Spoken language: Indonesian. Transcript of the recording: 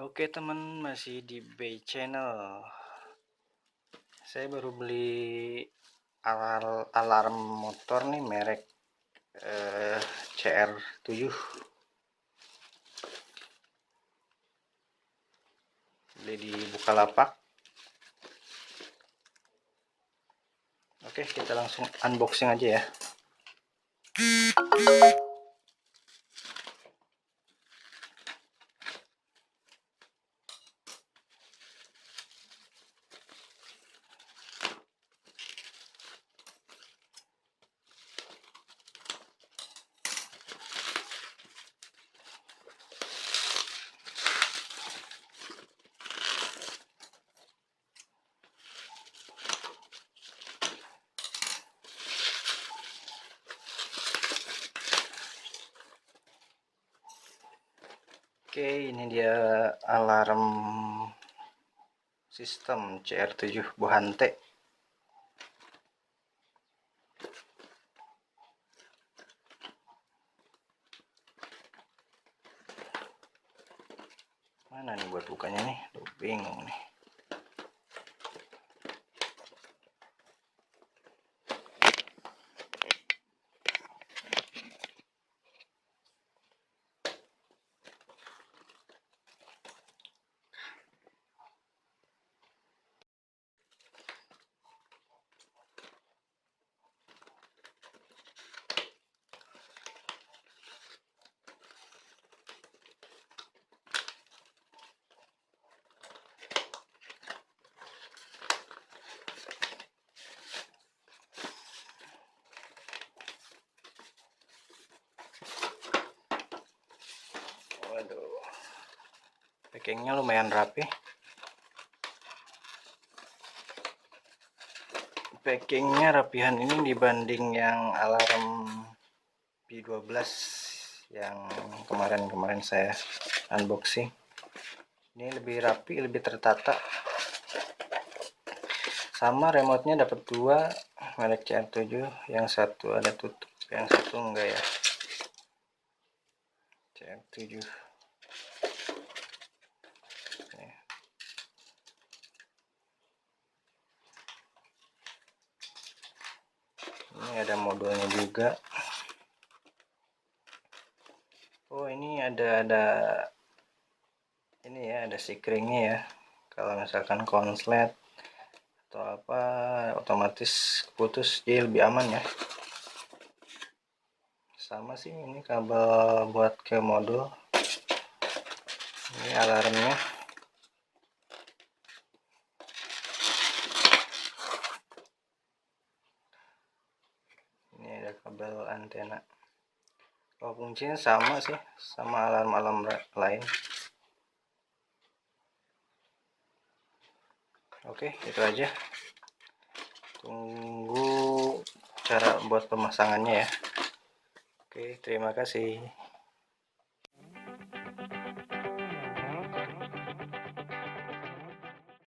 Oke teman, masih di Bay Channel. Saya baru beli alarm motor nih, merek CR7. Beli di Bukalapak. Oke, kita langsung unboxing aja ya. Oke, ini dia alarm sistem CR7 Bohante. Mana nih buat bukanya nih? Duh, bingung nih. Waduh, packingnya lumayan rapi. Packingnya rapihan ini dibanding yang alarm B12 yang kemarin saya unboxing. Ini lebih rapi, lebih tertata. Sama remote-nya dapat dua, merek CR7. Yang satu ada tutup, yang satu enggak ya. CR7. Ini ada modulnya juga. Oh, ini ada ini ya, ada sikringnya ya. Kalau misalkan konslet atau apa otomatis putus, jadi lebih aman ya. Sama sih, ini kabel buat ke modul. Ini alarmnya. Ini ada kabel antena. Oh, fungsinya sama sih, sama alarm-alarm lain. Oke, itu aja. Tunggu cara buat pemasangannya ya. Oke, terima kasih.